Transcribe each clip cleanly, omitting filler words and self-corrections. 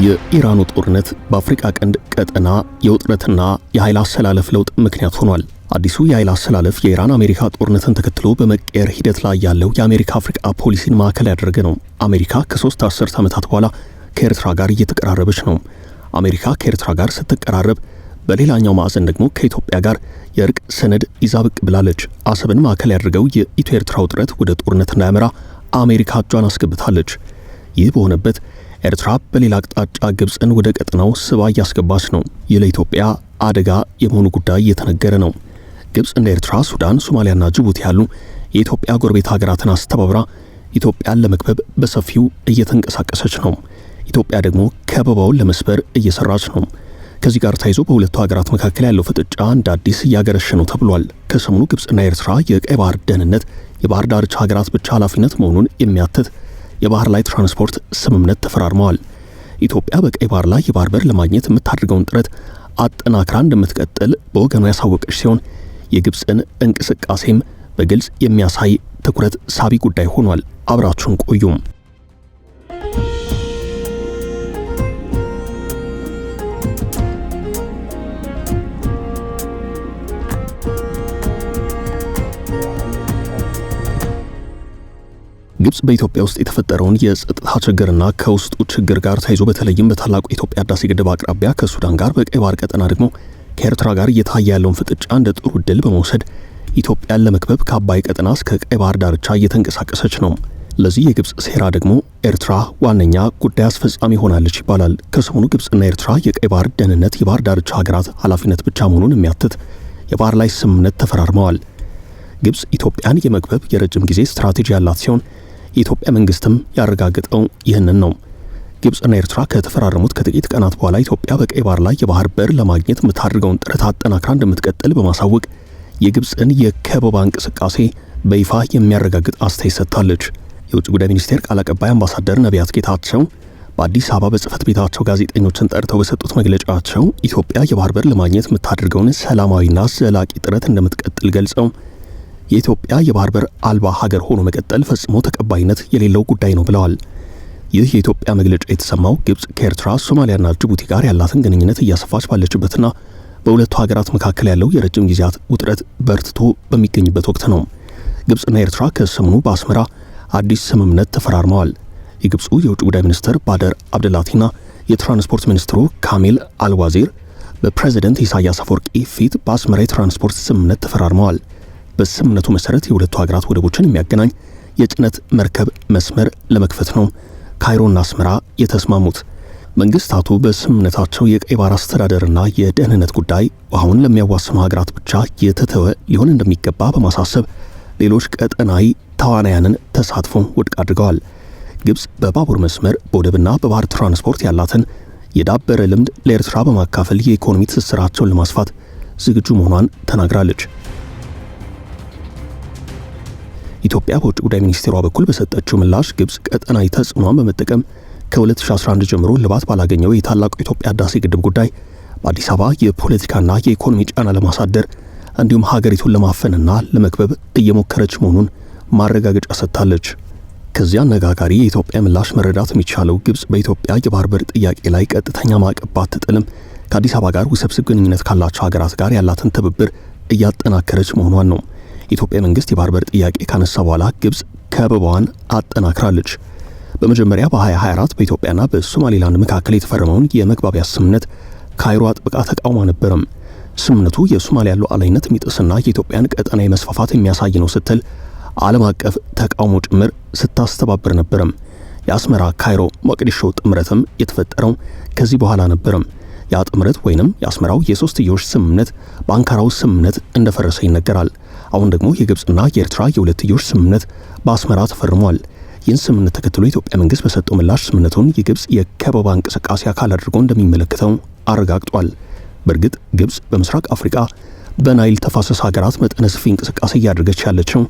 የኢራኑ ጦርነት በአፍሪካ ቀንድ ቀጠና የውጥረትና የኃይል አሰላለፍ ለውጥ ምክንያት ሆኗል። አዲሱ የኃይል አሰላለፍ የኢራን አሜሪካ ጦርነትን ተከትሎ በመቀየር ሂደት ላይ ያለው የአሜሪካ አፍሪካ ፖሊሲን ማዕከል ያደረገ ነው። አሜሪካ ከ3 አስርት ዓመታት በኋላ ከኤርትራ ጋር እየተቀራረበች ነው። አሜሪካ ከኤርትራ ጋር ስትቀራረብ፣ በሌላኛው ማዕዘን ደግሞ ከኢትዮጵያ ጋር የእርቅ ሰነድ ይዛ ብቅ ብላለች። አሰብን ማዕከል ያደረገው የኢትዮ ኤርትራ ውጥረት ወደ ጦርነት እንዳያመራ አሜሪካ እጇን አስገብታለች። ይህ በሆነበት ኤርትራ በሌላ አቅጣጫ ግብፅን ወደ ቀጠናው ስባ እያስገባች ነው። ይህ ለኢትዮጵያ አደጋ የመሆኑ ጉዳይ እየተነገረ ነው። ግብፅ እንደ ኤርትራ፣ ሱዳን፣ ሶማሊያና ጅቡቲ ያሉ የኢትዮጵያ ጎረቤት ሀገራትን አስተባብራ ኢትዮጵያን ለመክበብ በሰፊው እየተንቀሳቀሰች ነው። ኢትዮጵያ ደግሞ ከበባውን ለመስበር እየሰራች ነው። ከዚህ ጋር ተያይዞ በሁለቱ ሀገራት መካከል ያለው ፍጥጫ እንደ አዲስ እያገረሸ ነው ተብሏል። ከሰሞኑ ግብፅና ኤርትራ የቀይ ባህር ደህንነት የባህር ዳርቻ ሀገራት ብቻ ኃላፊነት መሆኑን የሚያትት የባህር ላይ ትራንስፖርት ስምምነት ተፈራርመዋል። ኢትዮጵያ በቀይ ባህር ላይ የባህር በር ለማግኘት የምታደርገውን ጥረት አጠናክራ እንደምትቀጥል በወገኑ ያሳወቀች ሲሆን የግብፅን እንቅስቃሴም በግልጽ የሚያሳይ ትኩረት ሳቢ ጉዳይ ሆኗል። አብራችሁን ቆዩም። ግብፅ በኢትዮጵያ ውስጥ የተፈጠረውን የጸጥታ ችግርና ከውስጡ ችግር ጋር ተያይዞ በተለይም በታላቁ የኢትዮጵያ ህዳሴ ግድብ አቅራቢያ ከሱዳን ጋር በቀይ ባህር ቀጠና ደግሞ ከኤርትራ ጋር እየታየ ያለውን ፍጥጫ እንደ ጥሩ ዕድል በመውሰድ ኢትዮጵያን ለመክበብ ከአባይ ቀጠና እስከ ቀይ ባህር ዳርቻ እየተንቀሳቀሰች ነው። ለዚህ የግብፅ ሴራ ደግሞ ኤርትራ ዋነኛ ጉዳይ አስፈጻሚ ሆናለች ይባላል። ከሰሞኑ ግብፅና ኤርትራ የቀይ ባህር ደህንነት የባህር ዳርቻ ሀገራት ኃላፊነት ብቻ መሆኑን የሚያትት የባህር ላይ ስምምነት ተፈራርመዋል። ግብፅ ኢትዮጵያን የመክበብ የረጅም ጊዜ ስትራቴጂ ያላት ሲሆን የኢትዮጵያ መንግስትም ያረጋግጠው ይህንን ነው። ግብፅና ኤርትራ ከተፈራረሙት ከጥቂት ቀናት በኋላ ኢትዮጵያ በቀይ ባህር ላይ የባህር በር ለማግኘት የምታደርገውን ጥረት አጠናክራ እንደምትቀጥል በማሳወቅ የግብፅን የከበባ እንቅስቃሴ በይፋ የሚያረጋግጥ አስተያየት ሰጥታለች። የውጭ ጉዳይ ሚኒስቴር ቃል አቀባይ አምባሳደር ነቢያት ጌታቸው በአዲስ አበባ በጽህፈት ቤታቸው ጋዜጠኞችን ጠርተው በሰጡት መግለጫቸው ኢትዮጵያ የባህር በር ለማግኘት የምታደርገውን ሰላማዊና ዘላቂ ጥረት እንደምትቀጥል ገልጸው የኢትዮጵያ የባህር በር አልባ ሀገር ሆኖ መቀጠል ፈጽሞ ተቀባይነት የሌለው ጉዳይ ነው ብለዋል። ይህ የኢትዮጵያ መግለጫ የተሰማው ግብፅ ከኤርትራ፣ ሶማሊያና ጅቡቲ ጋር ያላትን ግንኙነት እያሰፋች ባለችበትና በሁለቱ ሀገራት መካከል ያለው የረጅም ጊዜያት ውጥረት በርትቶ በሚገኝበት ወቅት ነው። ግብፅና ኤርትራ ከሰሞኑ በአስመራ አዲስ ስምምነት ተፈራርመዋል። የግብፁ የውጭ ጉዳይ ሚኒስትር ባደር አብደላቲና የትራንስፖርት ሚኒስትሩ ካሚል አልዋዚር በፕሬዝዳንት ኢሳያስ አፈወርቂ ፊት በአስመራ የትራንስፖርት ስምምነት ተፈራርመዋል። በስምምነቱ መሰረት የሁለቱ ሀገራት ወደቦችን የሚያገናኝ የጭነት መርከብ መስመር ለመክፈት ነው ካይሮና አስመራ የተስማሙት። መንግስታቱ በስምምነታቸው የቀይ ባህር አስተዳደርና የደህንነት ጉዳይ ውሃውን ለሚያዋስኑ ሀገራት ብቻ የተተወ ሊሆን እንደሚገባ በማሳሰብ ሌሎች ቀጠናዊ ተዋናያንን ተሳትፎ ውድቅ አድርገዋል። ግብፅ በባቡር መስመር በወደብና በባህር ትራንስፖርት ያላትን የዳበረ ልምድ ለኤርትራ በማካፈል የኢኮኖሚ ትስስራቸውን ለማስፋት ዝግጁ መሆኗን ተናግራለች። ኢትዮጵያ በውጭ ጉዳይ ሚኒስቴሯ በኩል በሰጠችው ምላሽ ግብፅ ቀጠናዊ ተጽዕኖን በመጠቀም ከ2011 ጀምሮ ልባት ባላገኘው የታላቁ የኢትዮጵያ ህዳሴ ግድብ ጉዳይ በአዲስ አበባ የፖለቲካና የኢኮኖሚ ጫና ለማሳደር እንዲሁም ሀገሪቱን ለማፈንና ለመክበብ እየሞከረች መሆኑን ማረጋገጫ ሰጥታለች። ከዚያ አነጋጋሪ የኢትዮጵያ ምላሽ መረዳት የሚቻለው ግብፅ በኢትዮጵያ የባህር በር ጥያቄ ላይ ቀጥተኛ ማዕቀብ ባትጥልም ከአዲስ አበባ ጋር ውስብስብ ግንኙነት ካላቸው ሀገራት ጋር ያላትን ትብብር እያጠናከረች መሆኗን ነው። የኢትዮጵያ መንግስት የባህር በር ጥያቄ ካነሳ በኋላ ግብፅ ከበባዋን አጠናክራለች። በመጀመሪያ በ2024 በኢትዮጵያና በሶማሌላንድ መካከል የተፈረመውን የመግባቢያ ስምምነት ካይሮ አጥብቃ ተቃውማ ነበረም። ስምምነቱ የሶማሊያ ሉዓላዊነት የሚጥስና የኢትዮጵያን ቀጠናዊ መስፋፋት የሚያሳይ ነው ስትል ዓለም አቀፍ ተቃውሞ ጭምር ስታስተባብር ነበረም። የአስመራ ካይሮ ሞቃዲሾ ጥምረትም የተፈጠረው ከዚህ በኋላ ነበረም። ያ ጥምረት ወይንም የአስመራው የሶስትዮሽ ስምምነት በአንካራው ስምምነት እንደፈረሰ ይነገራል። አሁን ደግሞ የግብፅና የኤርትራ የሁለትዮሽ ስምምነት በአስመራ ተፈርሟል። ይህን ስምምነት ተከትሎ የኢትዮጵያ መንግስት በሰጠው ምላሽ ስምምነቱን የግብፅ የከበባ እንቅስቃሴ አካል አድርጎ እንደሚመለከተው አረጋግጧል። በእርግጥ ግብፅ በምስራቅ አፍሪካ በናይል ተፋሰስ ሀገራት መጠነ ሰፊ እንቅስቃሴ እያደረገች ያለችው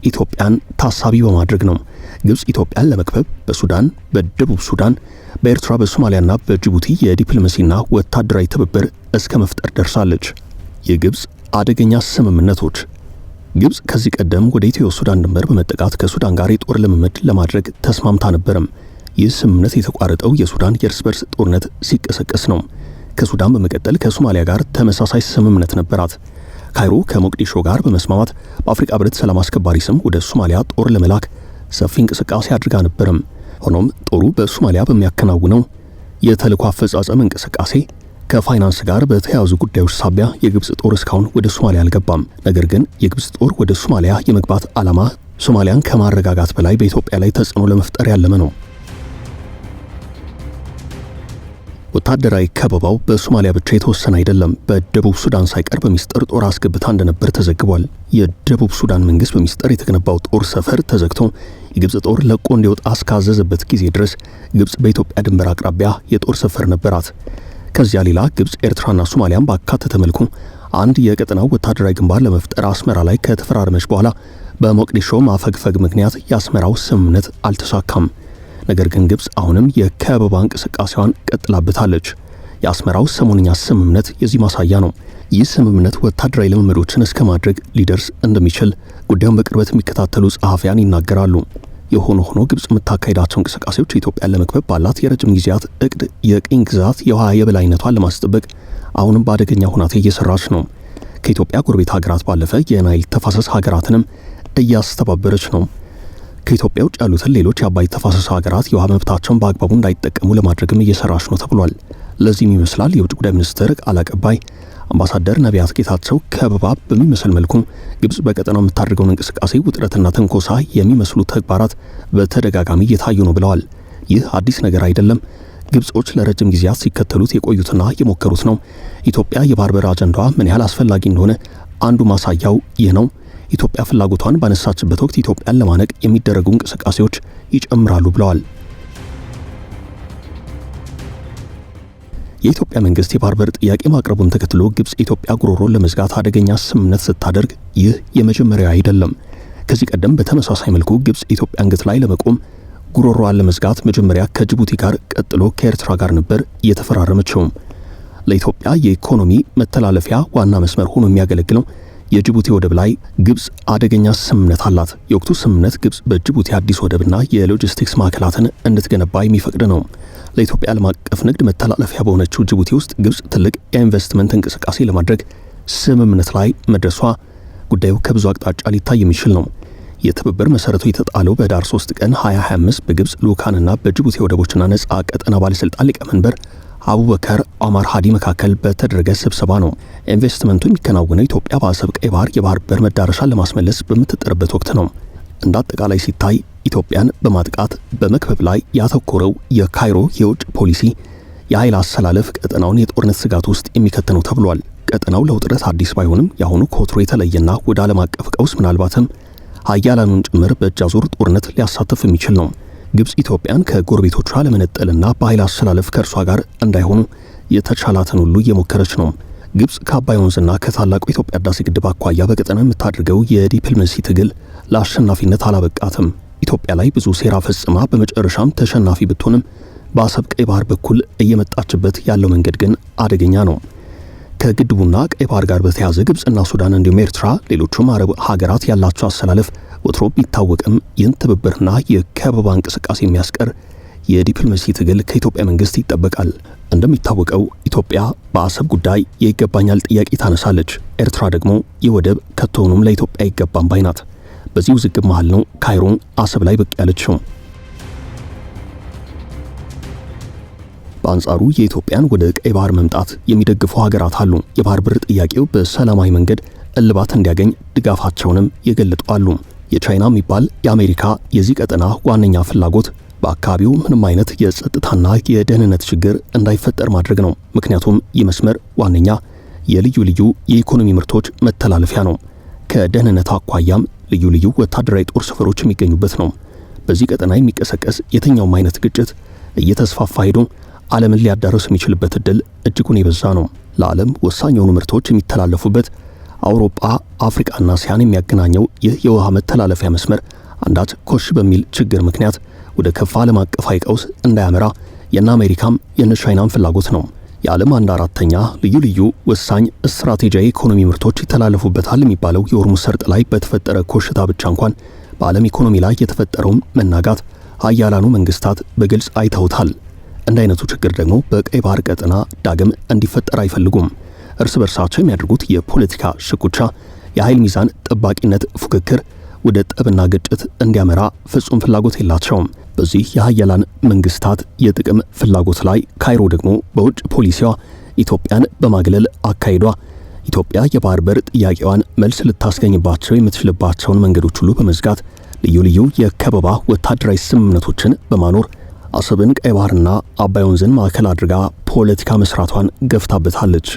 ኢትዮጵያን ታሳቢ በማድረግ ነው። ግብፅ ኢትዮጵያን ለመክበብ በሱዳን፣ በደቡብ ሱዳን፣ በኤርትራ፣ በሶማሊያና በጅቡቲ የዲፕሎማሲና ወታደራዊ ትብብር እስከ መፍጠር ደርሳለች። የግብፅ አደገኛ ስምምነቶች። ግብፅ ከዚህ ቀደም ወደ ኢትዮ ሱዳን ድንበር በመጠቃት ከሱዳን ጋር የጦር ልምምድ ለማድረግ ተስማምታ ነበርም። ይህ ስምምነት የተቋረጠው የሱዳን የእርስ በርስ ጦርነት ሲቀሰቀስ ነው። ከሱዳን በመቀጠል ከሶማሊያ ጋር ተመሳሳይ ስምምነት ነበራት። ካይሮ ከሞቃዲሾ ጋር በመስማማት በአፍሪካ ህብረት ሰላም አስከባሪ ስም ወደ ሶማሊያ ጦር ለመላክ ሰፊ እንቅስቃሴ አድርጋ ነበርም። ሆኖም ጦሩ በሶማሊያ በሚያከናውነው የተልዕኮ አፈጻጸም እንቅስቃሴ ከፋይናንስ ጋር በተያያዙ ጉዳዮች ሳቢያ የግብጽ ጦር እስካሁን ወደ ሶማሊያ አልገባም። ነገር ግን የግብጽ ጦር ወደ ሶማሊያ የመግባት ዓላማ ሶማሊያን ከማረጋጋት በላይ በኢትዮጵያ ላይ ተጽዕኖ ለመፍጠር ያለመ ነው። ወታደራዊ ከበባው በሶማሊያ ብቻ የተወሰነ አይደለም። በደቡብ ሱዳን ሳይቀር በሚስጥር ጦር አስገብታ እንደነበር ተዘግቧል። የደቡብ ሱዳን መንግስት በሚስጥር የተገነባው ጦር ሰፈር ተዘግቶ የግብጽ ጦር ለቆ እንዲወጣ እስካዘዘበት ጊዜ ድረስ ግብጽ በኢትዮጵያ ድንበር አቅራቢያ የጦር ሰፈር ነበራት። ከዚያ ሌላ ግብጽ ኤርትራና ሶማሊያን ባካተተ መልኩ አንድ የቀጠናው ወታደራዊ ግንባር ለመፍጠር አስመራ ላይ ከተፈራረመች በኋላ በሞቃዲሾ ማፈግፈግ ምክንያት የአስመራው ስምምነት አልተሳካም። ነገር ግን ግብጽ አሁንም የከበባ እንቅስቃሴዋን ቀጥላበታለች። የአስመራው ሰሞንኛ ስምምነት የዚህ ማሳያ ነው። ይህ ስምምነት ወታደራዊ ልምምዶችን እስከ ማድረግ ሊደርስ እንደሚችል ጉዳዩን በቅርበት የሚከታተሉ ጸሐፊያን ይናገራሉ። የሆነ ሆኖ ግብጽ የምታካሄዳቸው እንቅስቃሴዎች ኢትዮጵያን ለመክበብ ባላት የረጅም ጊዜያት እቅድ የቅኝ ግዛት የውሃ የበላይነቷን ለማስጠበቅ አሁንም በአደገኛ ሁናቴ እየሰራች ነው። ከኢትዮጵያ ጎረቤት ሀገራት ባለፈ የናይል ተፋሰስ ሀገራትንም እያስተባበረች ነው። ከኢትዮጵያ ውጭ ያሉትን ሌሎች የአባይ ተፋሰስ ሀገራት የውሃ መብታቸውን በአግባቡ እንዳይጠቀሙ ለማድረግም እየሰራች ነው ተብሏል። ለዚህም ይመስላል የውጭ ጉዳይ ሚኒስትር ቃል አቀባይ አምባሳደር ነቢያት ጌታቸው ከበባ በሚመስል መልኩ ግብጽ በቀጠናው የምታደርገውን እንቅስቃሴ ውጥረትና ትንኮሳ የሚመስሉ ተግባራት በተደጋጋሚ እየታዩ ነው ብለዋል። ይህ አዲስ ነገር አይደለም። ግብጾች ለረጅም ጊዜያት ሲከተሉት የቆዩትና የሞከሩት ነው። ኢትዮጵያ የባህር በር አጀንዳዋ ምን ያህል አስፈላጊ እንደሆነ አንዱ ማሳያው ይህ ነው። ኢትዮጵያ ፍላጎቷን ባነሳችበት ወቅት ኢትዮጵያን ለማነቅ የሚደረጉ እንቅስቃሴዎች ይጨምራሉ ብለዋል። የኢትዮጵያ መንግስት የባህር በር ጥያቄ ማቅረቡን ተከትሎ ግብጽ የኢትዮጵያ ጉሮሮን ለመዝጋት አደገኛ ስምምነት ስታደርግ ይህ የመጀመሪያ አይደለም። ከዚህ ቀደም በተመሳሳይ መልኩ ግብጽ የኢትዮጵያ አንገት ላይ ለመቆም ጉሮሮዋን ለመዝጋት መጀመሪያ ከጅቡቲ ጋር ቀጥሎ ከኤርትራ ጋር ነበር እየተፈራረመችው። ለኢትዮጵያ የኢኮኖሚ መተላለፊያ ዋና መስመር ሆኖ የሚያገለግለው የጅቡቲ ወደብ ላይ ግብጽ አደገኛ ስምምነት አላት። የወቅቱ ስምምነት ግብጽ በጅቡቲ አዲስ ወደብና የሎጂስቲክስ ማዕከላትን እንድትገነባ የሚፈቅድ ነው። ለኢትዮጵያ ዓለም አቀፍ ንግድ መተላለፊያ በሆነችው ጅቡቲ ውስጥ ግብጽ ትልቅ የኢንቨስትመንት እንቅስቃሴ ለማድረግ ስምምነት ላይ መድረሷ ጉዳዩ ከብዙ አቅጣጫ ሊታይ የሚችል ነው። የትብብር መሰረቱ የተጣለው በህዳር 3 ቀን 2025 በግብጽ ልኡካንና በጅቡቲ ወደቦችና ነጻ ቀጠና ባለስልጣን ሊቀመንበር አቡበከር ኦማር ሃዲ መካከል በተደረገ ስብሰባ ነው። ኢንቨስትመንቱ የሚከናወነው ኢትዮጵያ በአሰብ ቀይ ባህር የባህር በር መዳረሻን ለማስመለስ በምትጥርበት ወቅት ነው። እንደ አጠቃላይ ሲታይ ኢትዮጵያን በማጥቃት በመክበብ ላይ ያተኮረው የካይሮ የውጭ ፖሊሲ የኃይል አሰላለፍ ቀጠናውን የጦርነት ስጋት ውስጥ የሚከት ነው ተብሏል። ቀጠናው ለውጥረት አዲስ ባይሆንም የአሁኑ ከወትሮ የተለየና ወደ ዓለም አቀፍ ቀውስ ምናልባትም ሀያላኑን ጭምር በእጅ አዙር ጦርነት ሊያሳትፍ የሚችል ነው። ግብጽ ኢትዮጵያን ከጎረቤቶቿ ለመነጠልና በኃይል አሰላለፍ ከእርሷ ጋር እንዳይሆኑ የተቻላትን ሁሉ እየሞከረች ነው። ግብጽ ከአባይ ወንዝና ከታላቁ የኢትዮጵያ ህዳሴ ግድብ አኳያ በቀጠናው የምታደርገው የዲፕሎማሲ ትግል ለአሸናፊነት አላበቃትም። ኢትዮጵያ ላይ ብዙ ሴራ ፈጽማ በመጨረሻም ተሸናፊ ብትሆንም በአሰብ ቀይ ባህር በኩል እየመጣችበት ያለው መንገድ ግን አደገኛ ነው። ከግድቡና ቀይ ባህር ጋር በተያያዘ ግብጽና ሱዳን እንዲሁም ኤርትራ ሌሎችም አረብ ሀገራት ያላቸው አሰላለፍ ወትሮ ቢታወቅም ይህን ትብብርና የከበባ እንቅስቃሴ የሚያስቀር የዲፕሎማሲ ትግል ከኢትዮጵያ መንግስት ይጠበቃል። እንደሚታወቀው ኢትዮጵያ በአሰብ ጉዳይ የይገባኛል ጥያቄ ታነሳለች። ኤርትራ ደግሞ የወደብ ከቶውኑም ለኢትዮጵያ አይገባም ባይ ናት። በዚህ ውዝግብ መሃል ነው ካይሮ አሰብ ላይ ብቅ ያለችው። በአንጻሩ የኢትዮጵያን ወደ ቀይ ባህር መምጣት የሚደግፉ ሀገራት አሉ። የባህር በር ጥያቄው በሰላማዊ መንገድ እልባት እንዲያገኝ ድጋፋቸውንም የገለጡ አሉ። የቻይና የሚባል የአሜሪካ የዚህ ቀጠና ዋነኛ ፍላጎት በአካባቢው ምንም አይነት የጸጥታና የደህንነት ችግር እንዳይፈጠር ማድረግ ነው። ምክንያቱም ይህ መስመር ዋነኛ የልዩ ልዩ የኢኮኖሚ ምርቶች መተላለፊያ ነው። ከደህንነት አኳያም ልዩ ልዩ ወታደራዊ ጦር ሰፈሮች የሚገኙበት ነው። በዚህ ቀጠና የሚቀሰቀስ የትኛውም አይነት ግጭት እየተስፋፋ ሄዶ ዓለምን ሊያዳርስ የሚችልበት እድል እጅጉን የበዛ ነው። ለዓለም ወሳኝ የሆኑ ምርቶች የሚተላለፉበት አውሮፓ፣ አፍሪካና እስያን የሚያገናኘው ይህ የውሃ መተላለፊያ መስመር አንዳች ኮሽ በሚል ችግር ምክንያት ወደ ከፋ ዓለም አቀፋዊ ቀውስ እንዳያመራ የነ አሜሪካም የነ ቻይናም ፍላጎት ነው። የዓለም 1/4 ልዩ ልዩ ወሳኝ ስትራቴጂያዊ ኢኮኖሚ ምርቶች ይተላለፉበታል የሚባለው የሆርሙዝ ሰርጥ ላይ በተፈጠረ ኮሽታ ብቻ እንኳን በዓለም ኢኮኖሚ ላይ የተፈጠረውን መናጋት ሀያላኑ መንግስታት በግልጽ አይተውታል። እንደ አይነቱ ችግር ደግሞ በቀይ ባህር ቀጠና ዳግም እንዲፈጠር አይፈልጉም። እርስ በርሳቸው የሚያደርጉት የፖለቲካ ሽኩቻ፣ የኃይል ሚዛን ጠባቂነት ፉክክር ወደ ጠብና ግጭት እንዲያመራ ፍጹም ፍላጎት የላቸውም። በዚህ የሀያላን መንግስታት የጥቅም ፍላጎት ላይ ካይሮ ደግሞ በውጭ ፖሊሲዋ ኢትዮጵያን በማግለል አካሄዷ ኢትዮጵያ የባህር በር ጥያቄዋን መልስ ልታስገኝባቸው የምትችልባቸውን መንገዶች ሁሉ በመዝጋት ልዩ ልዩ የከበባ ወታደራዊ ስምምነቶችን በማኖር አሰብን፣ ቀይ ባህርና አባይ ወንዝን ማዕከል አድርጋ ፖለቲካ መስራቷን ገፍታበታለች።